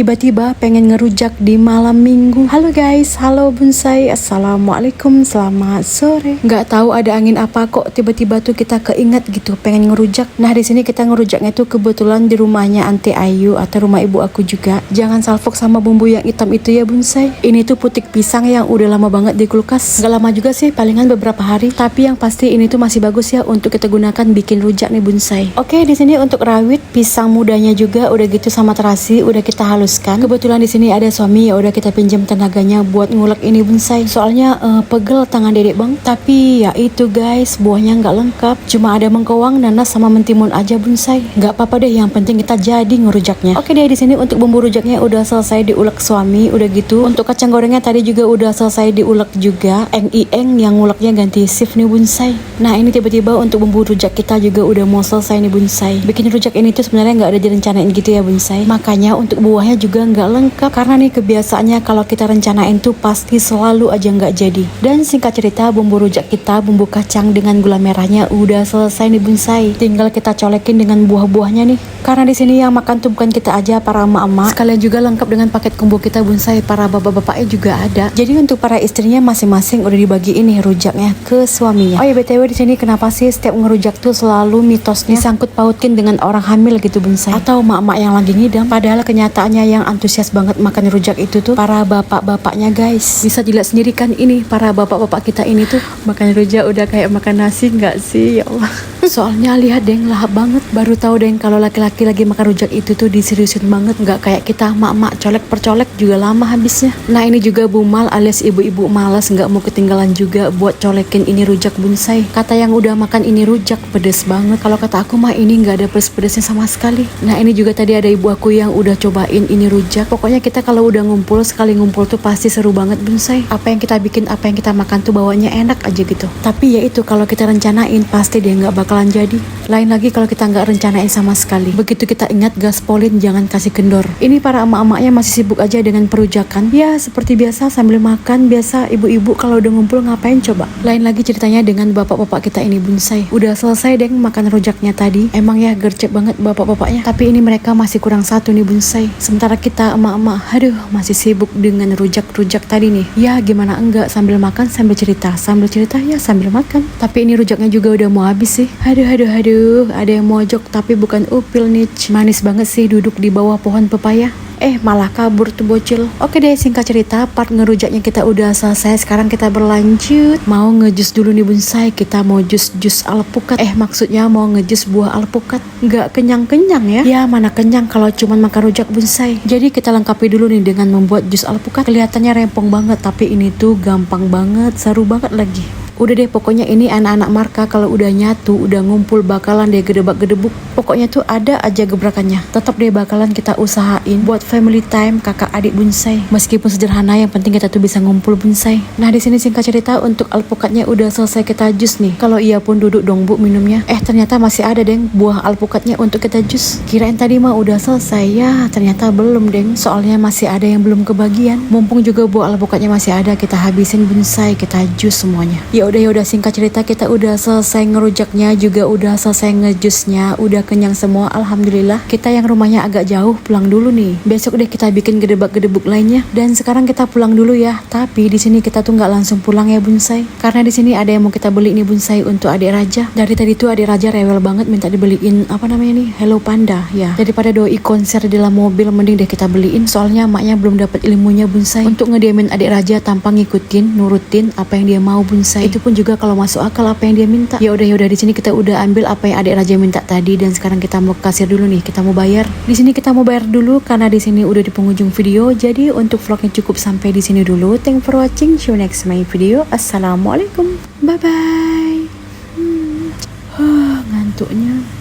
tiba-tiba pengen ngerujak di malam minggu. Halo guys, halo bonsai, assalamualaikum, selamat sore. Nggak tahu ada angin apa kok tiba-tiba tuh kita keinget gitu pengen ngerujak. Nah di sini kita ngerujaknya tuh kebetulan di rumahnya Ante Ayu atau rumah ibu aku juga. Jangan salfok sama bumbu yang hitam itu ya bonsai. Ini tuh putik pisang yang udah lama banget di kulkas. Nggak lama juga sih, palingan beberapa hari. Tapi yang pasti ini tuh masih bagus ya untuk kita gunakan bikin rujak nih bonsai. Oke, di sini untuk rawit pisang mudanya juga udah gitu sama terasi udah kita haluskan. Kebetulan di sini ada suami ya udah kita pinjam tenaganya buat ngulek ini bonsai. Soalnya pegel tangan dedek bang. Tapi ya itu guys, buahnya nggak lengkap. Cuma ada mengkoang, nanas sama mentimun aja bonsai. Nggak apa-apa deh, yang penting kita jadi ngerujaknya. Oke deh, di sini untuk bumbu rujaknya udah selesai diulek suami, udah gitu. Untuk kacang gorengnya tadi juga udah selesai diulek juga. Eng yang nguleknya ganti shift nih bonsai. Nah ini tiba-tiba untuk bumbu rujak kita juga udah mau selesai nih bonsai. Bikin rujak ini tuh sebenarnya nggak ada direncanain gitu ya bonsai. Makanya untuk buahnya juga nggak lengkap karena nih kebiasaannya kalau kita rencanain tuh pasti selalu aja nggak jadi. Dan singkat cerita bumbu rujak kita, bumbu kacang dengan gula merahnya udah selesai nih bonsai. Tinggal kita colekin dengan buah-buahnya nih. Karena di sini yang makan tuh bukan kita aja, para emak-emak. Sekalian juga lengkap dengan paket combo kita bonsai, para bapak-bapaknya juga ada. Jadi untuk para istrinya masing-masing udah dibagiin nih rujaknya ke suaminya. Oh ya BTW di sini kenapa sih setiap ngerujak tuh selalu mitosnya disangkut pautin dengan orang hamil gitu bonsai? Atau emak-emak yang lagi ngidam? Padahal kenyataannya yang antusias banget makan rujak itu tuh para bapak-bapaknya guys. Bisa dilihat sendiri kan ini para bapak-bapak kita ini tuh makan rujak udah kayak makan nasi nggak sih ya Allah. Soalnya lihat deng, lahap banget. Baru tahu deng kalau laki-laki lagi makan rujak itu tuh diseriusin banget, nggak kayak kita emak-emak colek per colek juga lama habisnya. Nah ini juga Bumal alias ibu-ibu malas nggak mau ketinggalan juga buat colekin ini rujak bonsai. Kata yang udah makan ini rujak pedes banget. Kalau kata aku mah ini nggak ada pedes-pedesnya sama sekali. Nah ini juga tadi ada ibu aku yang udah cobain ini rujak. Pokoknya kita kalau udah ngumpul, sekali ngumpul tuh pasti seru banget bonsai. Apa yang kita bikin, apa yang kita makan tuh bawanya enak aja gitu. Tapi ya itu kalau kita rencanain pasti dia nggak bakalan jadi. Lain lagi kalau kita nggak rencanain sama sekali. Begitu kita ingat gaspolin jangan kasih kendor. Ini para emak-emaknya masih sibuk aja dengan perujakan. Ya seperti biasa sambil makan. Biasa ibu-ibu kalau udah ngumpul ngapain coba. Lain lagi ceritanya dengan bapak-bapak kita ini bonsai. Udah selesai deh makan rujaknya tadi. Emang ya gercep banget bapak-bapaknya. Tapi ini mereka masih kurang satu nih bonsai. Sementara kita emak-emak aduh masih sibuk dengan rujak-rujak tadi nih. Ya gimana enggak, sambil makan sambil cerita. Sambil cerita ya sambil makan. Tapi ini rujaknya juga udah mau habis sih. Aduh, ada yang mojok tapi bukan upil nih. Manis banget sih duduk di bawah pohon pepaya. Malah kabur tuh bocil. Oke deh, singkat cerita part ngerujaknya kita udah selesai. Sekarang kita berlanjut mau ngejus dulu nih bonsai. Kita mau jus alpukat. Maksudnya mau ngejus buah alpukat. Nggak kenyang-kenyang ya. Ya mana kenyang kalau cuma makan rujak bonsai. Jadi kita lengkapi dulu nih dengan membuat jus alpukat. Kelihatannya rempong banget tapi ini tuh gampang banget, seru banget lagi. Udah deh pokoknya ini anak-anak marka kalau udah nyatu, udah ngumpul bakalan deh gedebak-gedebuk. Pokoknya tuh ada aja gebrakannya. Tetap deh bakalan kita usahain buat family time kakak adik bonsai. Meskipun sederhana yang penting kita tuh bisa ngumpul bonsai. Nah di sini singkat cerita untuk alpukatnya udah selesai kita jus nih. Kalau iya pun duduk dong bu minumnya. Ternyata masih ada deng buah alpukatnya untuk kita jus. Kirain tadi mah udah selesai ya, ternyata belum deng. Soalnya masih ada yang belum kebagian. Mumpung juga buah alpukatnya masih ada, kita habisin bonsai, kita jus semuanya. Ya udah singkat cerita kita udah selesai ngerujaknya juga udah selesai ngejusnya, udah kenyang semua alhamdulillah. Kita yang rumahnya agak jauh pulang dulu nih. Besok deh kita bikin gedebak-gedebuk lainnya. Dan sekarang kita pulang dulu ya. Tapi di sini kita tuh nggak langsung pulang ya bonsai. Karena di sini ada yang mau kita beli nih bonsai untuk adik Raja. Dari tadi tuh adik Raja rewel banget minta dibeliin apa namanya nih Hello Panda ya. Daripada doi konser di dalam mobil mending deh kita beliin. Soalnya maknya belum dapat ilmunya bonsai untuk ngediamin adik Raja tanpa ngikutin nurutin apa yang dia mau bonsai. Itu pun juga kalau masuk akal apa yang dia minta. Ya udah di sini kita udah ambil apa yang adik Raja minta tadi dan sekarang kita mau ke kasir dulu nih, kita mau bayar. Di sini kita mau bayar dulu karena di sini udah di penghujung video. Jadi untuk vlognya cukup sampai di sini dulu. Thanks for watching. See you next my video. Assalamualaikum. Bye bye. Ngantuknya.